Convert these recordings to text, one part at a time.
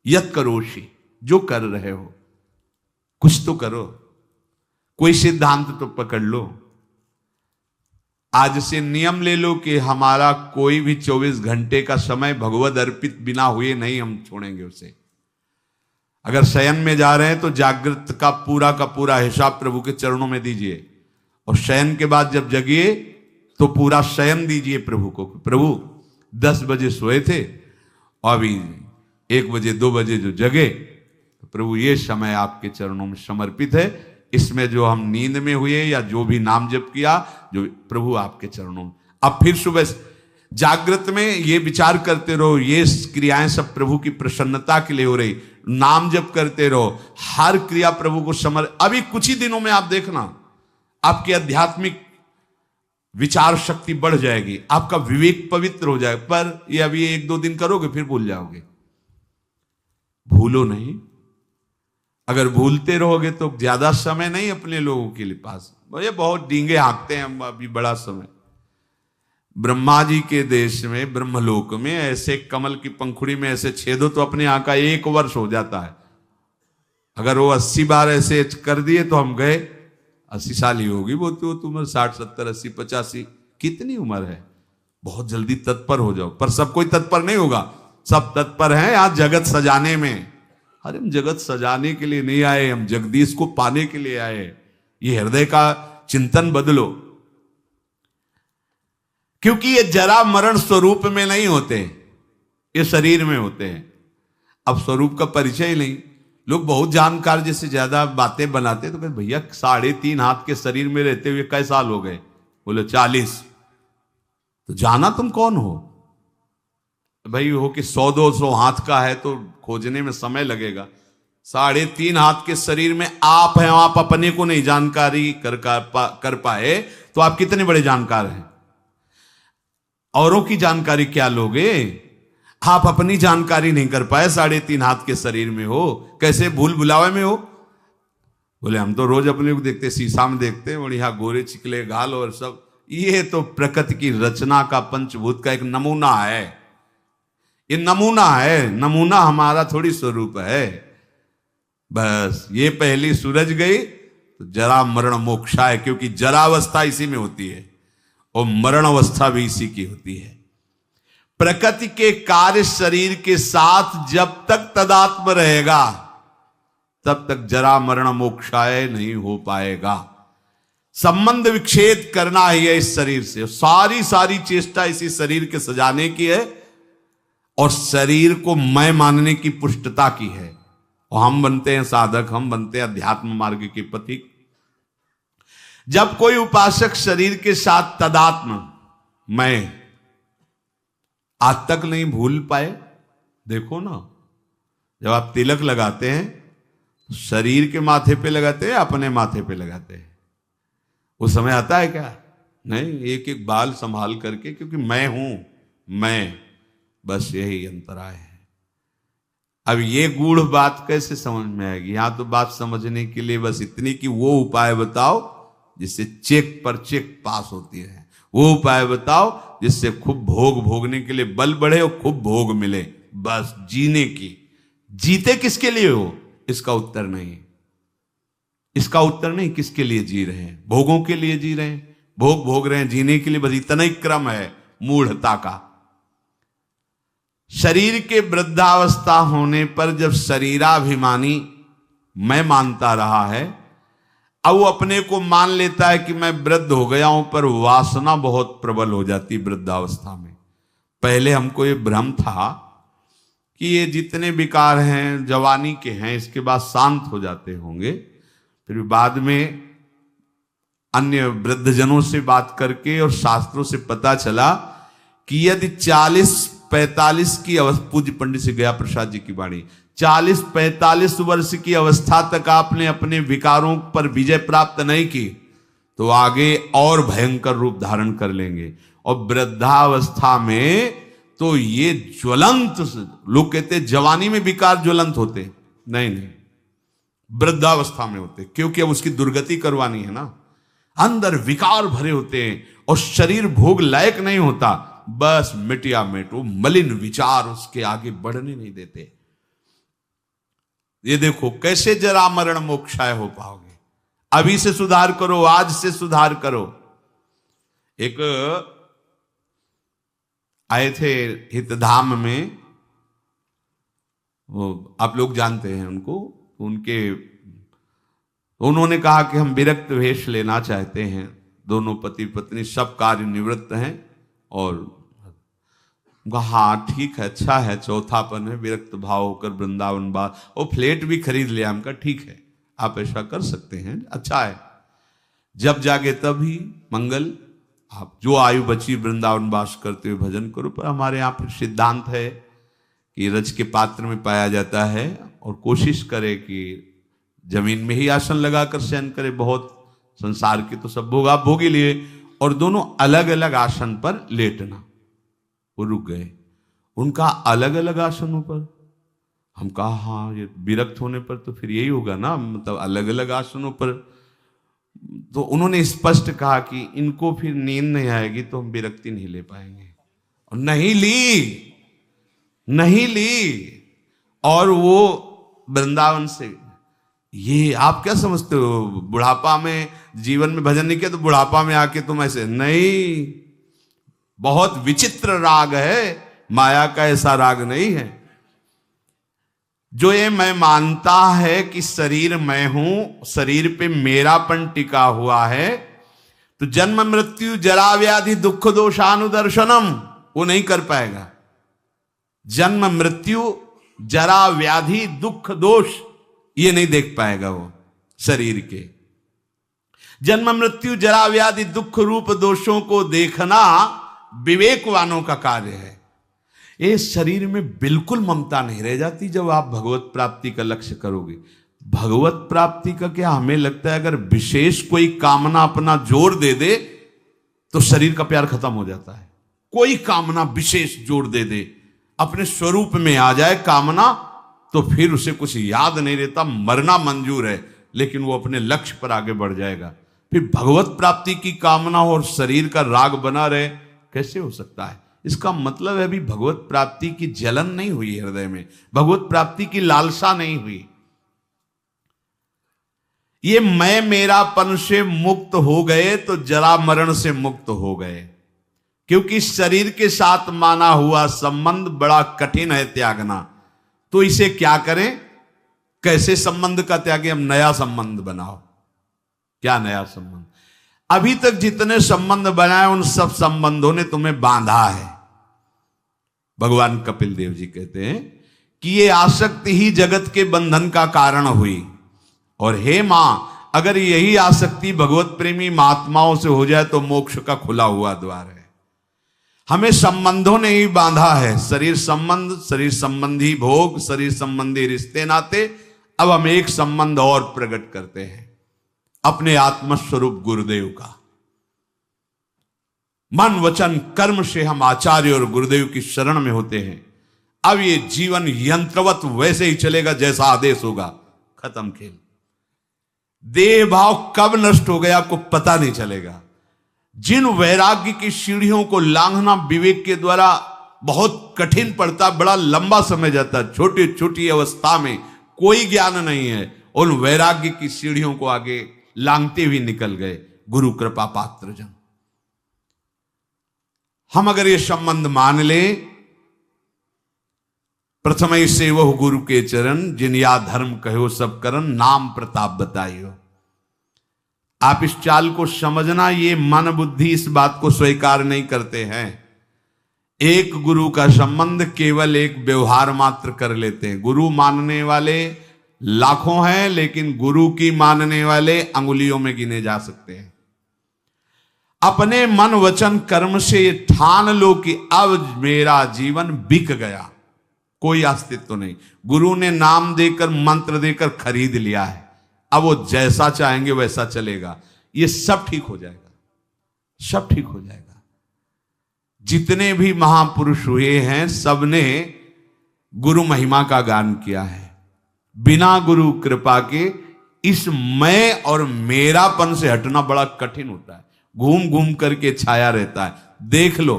यत करोषि, जो कर रहे हो कुछ तो करो, कोई सिद्धांत तो पकड़ लो। आज से नियम ले लो कि हमारा कोई भी 24 घंटे का समय भगवद अर्पित बिना हुए नहीं हम छोड़ेंगे उसे। अगर शयन में जा रहे हैं तो जागृत का पूरा हिसाब प्रभु के चरणों में दीजिए, और शयन के बाद जब जगिए तो पूरा शयन दीजिए प्रभु को। प्रभु 10 बजे सोए थे और अभी 1 बजे 2 बजे जो जगे, तो प्रभु ये समय आपके चरणों में समर्पित है। इसमें जो हम नींद में हुए या जो भी नाम जप किया, जो प्रभु आपके चरणों में। अब फिर सुबह जागृत में ये विचार करते रहो, ये क्रियाएं सब प्रभु की प्रसन्नता के लिए हो रही। नाम जप करते रहो, हर क्रिया प्रभु को अभी कुछ ही दिनों में आप देखना आपकी आध्यात्मिक विचार शक्ति बढ़ जाएगी, आपका विवेक पवित्र हो जाएगा। पर ये अभी 1-2 दिन करोगे फिर भूल जाओगे। भूलो नहीं, अगर भूलते रहोगे तो ज्यादा समय नहीं अपने लोगों के लिए पास। ये बहुत डींगे हाँकते हैं हम अभी बड़ा समय। ब्रह्मा जी के देश में, ब्रह्मलोक में ऐसे कमल की पंखुड़ी में ऐसे छेदो तो अपने यहाँ का 1 वर्ष हो जाता है। अगर वो 80 बार ऐसे कर दिए तो हम गए। 80 साल ही होगी वो तो उम्र, 60 70 80 85 कितनी उम्र है। बहुत जल्दी तत्पर हो जाओ। पर सब कोई तत्पर नहीं होगा, सब तत्पर हैं यहाँ जगत सजाने में। अरे हम जगत सजाने के लिए नहीं आए, हम जगदीश को पाने के लिए आए। ये हृदय का चिंतन बदलो, क्योंकि ये जरा मरण स्वरूप में नहीं होते, ये शरीर में होते हैं। अब स्वरूप का परिचय ही नहीं। लोग बहुत जानकार जैसे ज्यादा बातें बनाते तो कहते भैया 3.5 हाथ के शरीर में रहते हुए कई साल हो गए? बोले 40। तो जाना तुम कौन हो भाई? हो कि 100-200 हाथ का है तो खोजने में समय लगेगा। 3.5 हाथ के शरीर में आप हैं, आप अपने को नहीं जानकारी कर पाए तो आप कितने बड़े जानकार हैं? औरों की जानकारी क्या लोगे? आप अपनी जानकारी नहीं कर पाए, 3.5 हाथ के शरीर में हो, कैसे भूल भुलावे में हो? बोले हम तो रोज अपने को देखते, शीशा में देखते हैं बढ़िया गोरे चिकले गाल और सब। ये तो प्रकृति की रचना का, पंचभूत का एक नमूना है। ये नमूना है, नमूना हमारा थोड़ी स्वरूप है। बस ये पहली सूरज गई तो जरा मरण मोक्षा है, क्योंकि जरावस्था इसी में होती है और मरण अवस्था भी इसी की होती है। प्रकृति के कार्य शरीर के साथ जब तक तदात्म रहेगा तब तक जरा मरण मोक्षाय नहीं हो पाएगा। संबंध विच्छेद करना ही है इस शरीर से। सारी चेष्टा इसी शरीर के सजाने की है और शरीर को मैं मानने की पुष्टता की है। और हम बनते हैं साधक, हम बनते हैं अध्यात्म मार्ग के पथिक। जब कोई उपासक शरीर के साथ तदात्म मैं आज तक नहीं भूल पाए, देखो ना, जब आप तिलक लगाते हैं शरीर के माथे पे लगाते हैं, अपने माथे पे लगाते हैं, उस समय आता है क्या? नहीं, एक एक बाल संभाल करके, क्योंकि मैं हूं, मैं, बस यही अंतराय है। अब ये गूढ़ बात कैसे समझ में आएगी? यहां तो बात समझने के लिए बस इतनी कि वो उपाय बताओ जिससे चेक पर चेक पास होती है। वो उपाय बताओ जिससे खूब भोग भोगने के लिए बल बढ़े और खूब भोग मिले। बस जीने की। जीते किसके लिए हो? इसका उत्तर नहीं। इसका उत्तर नहीं किसके लिए जी रहे हैं। भोगों के लिए जी रहे हैं, भोग भोग रहे हैं, जीने के लिए। बस इतना ही क्रम है मूढ़ता का। शरीर के वृद्धावस्था होने पर जब शरीराभिमानी मैं मानता रहा है, अब वो अपने को मान लेता है कि मैं वृद्ध हो गया हूं, पर वासना बहुत प्रबल हो जाती वृद्धावस्था में। पहले हमको ये भ्रम था कि ये जितने विकार हैं जवानी के हैं, इसके बाद शांत हो जाते होंगे। फिर बाद में अन्य वृद्धजनों से बात करके और शास्त्रों से पता चला कि यदि 40-45 की अवस्था, पूज्य पंडित श्री गया प्रसाद जी की वाणी, 40-45 वर्ष की अवस्था तक आपने अपने विकारों पर विजय प्राप्त नहीं की तो आगे और भयंकर रूप धारण कर लेंगे। और वृद्धावस्था में तो ये ज्वलंत, लोग कहते हैं जवानी में विकार ज्वलंत होते, नहीं, वृद्धावस्था में होते, क्योंकि अब उसकी दुर्गति करवानी है ना। अंदर विकार भरे होते हैं और शरीर भोग लायक नहीं होता। बस मिटिया मिट, वो मलिन विचार उसके आगे बढ़ने नहीं देते। ये देखो कैसे जरा मरण मोक्षाय हो पाओगे। अभी से सुधार करो, आज से सुधार करो। एक आए थे हितधाम में, वो आप लोग जानते हैं उनको, उन्होंने कहा कि हम विरक्त वेश लेना चाहते हैं। दोनों पति पत्नी सब कार्य निवृत्त हैं और हाँ ठीक है, अच्छा है, चौथापन है, विरक्त भाव होकर वृंदावन वास, वो फ्लैट भी खरीद लिया। हमका ठीक है, आप ऐसा कर सकते हैं, अच्छा है। जब जागे तभी मंगल, आप जो आयु बची वृंदावन वास करते हुए भजन करो। पर हमारे यहाँ पर सिद्धांत है कि रज के पात्र में पाया जाता है और कोशिश करे कि जमीन में ही आसन लगाकर शयन करे। बहुत संसार के तो सब भोग आप भोग ही लिए, और दोनों अलग अलग आसन पर लेटना। वो रुक गए, उनका अलग अलग आसनों पर। हम कहा हाँ, ये विरक्त होने पर तो फिर यही होगा ना, मतलब अलग अलग आसनों पर। तो उन्होंने स्पष्ट कहा कि इनको फिर नींद नहीं आएगी तो हम विरक्ति नहीं ले पाएंगे। और नहीं ली। और वो वृंदावन से, ये आप क्या समझते हो, बुढ़ापा में जीवन में भजन नहीं किया तो बुढ़ापा में आके तुम ऐसे नहीं। बहुत विचित्र राग है, माया का ऐसा राग नहीं है। जो ये मैं मानता है कि शरीर मैं हूं, शरीर पे मेरापन टिका हुआ है, तो जन्म मृत्यु जरा व्याधि दुख दोषानुदर्शनम वो नहीं कर पाएगा। जन्म मृत्यु जरा व्याधि दुख दोष ये नहीं देख पाएगा वो शरीर के। जन्म मृत्यु जरा व्याधि दुख रूप दोषों को देखना विवेकवानों का कार्य है। इस शरीर में बिल्कुल ममता नहीं रह जाती जब आप भगवत प्राप्ति का लक्ष्य करोगे। भगवत प्राप्ति का क्या, हमें लगता है अगर विशेष कोई कामना अपना जोर दे दे तो शरीर का प्यार खत्म हो जाता है। कोई कामना विशेष जोर दे दे, अपने स्वरूप में आ जाए कामना, तो फिर उसे कुछ याद नहीं रहता, मरना मंजूर है, लेकिन वो अपने लक्ष्य पर आगे बढ़ जाएगा। फिर भगवत प्राप्ति की कामना हो और शरीर का राग बना रहे, कैसे हो सकता है? इसका मतलब है अभी भगवत प्राप्ति की जलन नहीं हुई हृदय में, भगवत प्राप्ति की लालसा नहीं हुई। ये मैं मेरापन से मुक्त हो गए तो जरा मरण से मुक्त हो गए, क्योंकि शरीर के साथ माना हुआ संबंध बड़ा कठिन है त्यागना। तो इसे क्या करें, कैसे संबंध का त्यागे? हम नया संबंध बनाओ। क्या नया संबंध? अभी तक जितने संबंध बनाए उन सब संबंधों ने तुम्हें बांधा है। भगवान कपिल देव जी कहते हैं कि ये आसक्ति ही जगत के बंधन का कारण हुई, और हे मां, अगर यही आसक्ति भगवत प्रेमी महात्माओं से हो जाए तो मोक्ष का खुला हुआ द्वार है। हमें संबंधों ने ही बांधा है, शरीर संबंध, शरीर संबंधी भोग, शरीर संबंधी रिश्ते नाते। अब हम एक संबंध और प्रकट करते हैं, अपने आत्मस्वरूप गुरुदेव का। मन वचन कर्म से हम आचार्य और गुरुदेव की शरण में होते हैं। अब ये जीवन यंत्रवत वैसे ही चलेगा जैसा आदेश होगा, खत्म खेल। देह भाव कब नष्ट हो गया आपको पता नहीं चलेगा। जिन वैराग्य की सीढ़ियों को लांघना विवेक के द्वारा बहुत कठिन पड़ता, बड़ा लंबा समय जाता, छोटी छोटी अवस्था में कोई ज्ञान नहीं है, उन वैराग्य की सीढ़ियों को आगे लांघते हुए निकल गए गुरु कृपा पात्र जन। हम अगर ये संबंध मान ले, प्रथम से वह गुरु के चरण, जिन या धर्म कहो सब करन, नाम प्रताप बताइयो। आप इस चाल को समझना, ये मन बुद्धि इस बात को स्वीकार नहीं करते हैं। एक गुरु का संबंध केवल एक व्यवहार मात्र कर लेते हैं। गुरु मानने वाले लाखों हैं, लेकिन गुरु की मानने वाले अंगुलियों में गिने जा सकते हैं। अपने मन वचन कर्म से ठान लो कि अब मेरा जीवन बिक गया, कोई अस्तित्व नहीं। गुरु ने नाम देकर मंत्र देकर खरीद लिया है, अब वो जैसा चाहेंगे वैसा चलेगा। ये सब ठीक हो जाएगा, सब ठीक हो जाएगा। जितने भी महापुरुष हुए हैं सबने गुरु महिमा का गान किया है। बिना गुरु कृपा के इस मैं और मेरापन से हटना बड़ा कठिन होता है। घूम घूम करके छाया रहता है। देख लो,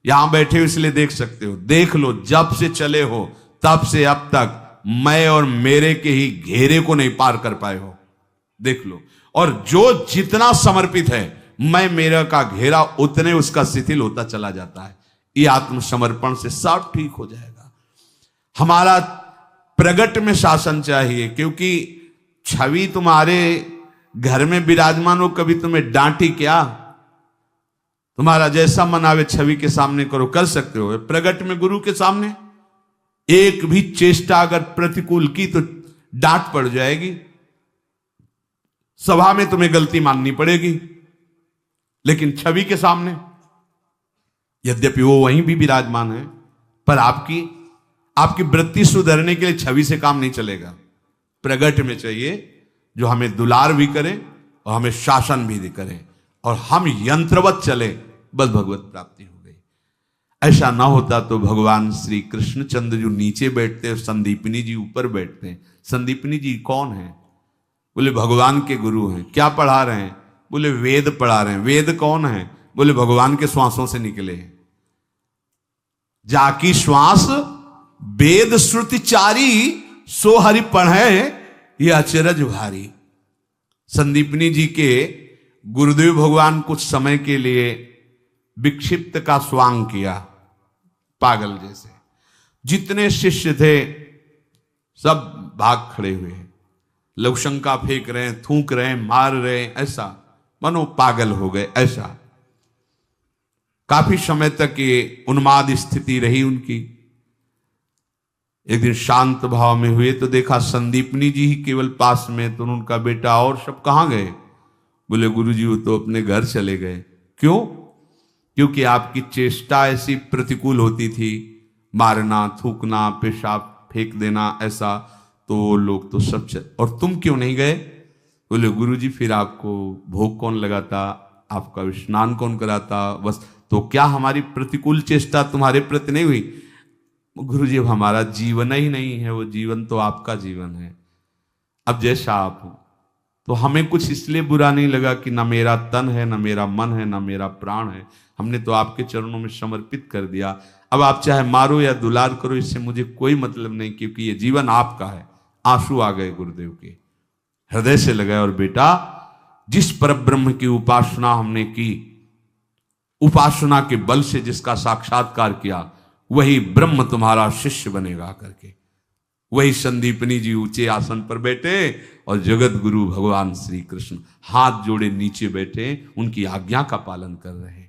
यहां बैठे हो इसलिए देख सकते हो, देख लो, जब से चले हो तब से अब तक मैं और मेरे के ही घेरे को नहीं पार कर पाए हो। देख लो, और जो जितना समर्पित है, मैं मेरा का घेरा उतने उसका शिथिल होता चला जाता है। ये आत्मसमर्पण से सब ठीक हो जाएगा। हमारा प्रगट में शासन चाहिए, क्योंकि छवि तुम्हारे घर में विराजमान हो, कभी तुम्हें डांटी क्या? तुम्हारा जैसा मन आवे छवि के सामने करो, कर सकते हो। प्रगट में गुरु के सामने एक भी चेष्टा अगर प्रतिकूल की तो डांट पड़ जाएगी, सभा में तुम्हें गलती माननी पड़ेगी। लेकिन छवि के सामने, यद्यपि वो वहीं भी विराजमान है, पर आपकी वृत्ति सुधरने के लिए छवि से काम नहीं चलेगा। प्रगट में चाहिए जो हमें दुलार भी करे और हमें शासन भी करे, और हम यंत्रवत चले, बस भगवत प्राप्ति हो गई। ऐसा ना होता तो भगवान श्री कृष्णचंद्र जो नीचे बैठते हैं, संदीपनी जी ऊपर बैठते हैं। संदीपनी जी कौन है? बोले भगवान के गुरु हैं। क्या पढ़ा रहे हैं? बोले वेद पढ़ा रहे हैं। वेद कौन है? बोले भगवान के श्वासों से निकले हैं। जाकी श्वास वेद श्रुति चारी, सो हरि पढ़े ये अचरज भारी। संदीपनी जी के गुरुदेव भगवान कुछ समय के लिए विक्षिप्त का स्वांग किया, पागल जैसे। जितने शिष्य थे सब भाग खड़े हुए, लवशंका फेंक रहे हैं, थूक रहे हैं, मार रहे हैं, ऐसा मानो पागल हो गए। ऐसा काफी समय तक ये उन्माद स्थिति रही उनकी। एक दिन शांत भाव में हुए तो देखा संदीपनी जी ही केवल पास में, तो उनका बेटा और सब कहां गए? बोले गुरुजी वो तो अपने घर चले गए। क्यों? क्योंकि आपकी चेष्टा ऐसी प्रतिकूल होती थी, मारना, थूकना, पेशाब फेंक देना, ऐसा, तो लोग तो सब और तुम क्यों नहीं गए? बोले गुरुजी फिर आपको भोग कौन लगाता, आपका स्नान कौन कराता? बस, तो क्या हमारी प्रतिकूल चेष्टा तुम्हारे प्रति नहीं हुई? गुरुजी अब हमारा जीवन ही नहीं है, वो जीवन तो आपका जीवन है। अब जैसा आप हो, तो हमें कुछ इसलिए बुरा नहीं लगा कि ना मेरा तन है, ना मेरा मन है, ना मेरा प्राण है। हमने तो आपके चरणों में समर्पित कर दिया। अब आप चाहे मारो या दुलार करो, इससे मुझे कोई मतलब नहीं, क्योंकि ये जीवन आपका है। आंसू आ गए गुरुदेव के, हृदय से लगाए। और बेटा, जिस परब्रह्म की उपासना हमने की, उपासना के बल से जिसका साक्षात्कार किया, वही ब्रह्म तुम्हारा शिष्य बनेगा करके। वही संदीपनी जी ऊंचे आसन पर बैठे और जगत गुरु भगवान श्री कृष्ण हाथ जोड़े नीचे बैठे, उनकी आज्ञा का पालन कर रहे हैं।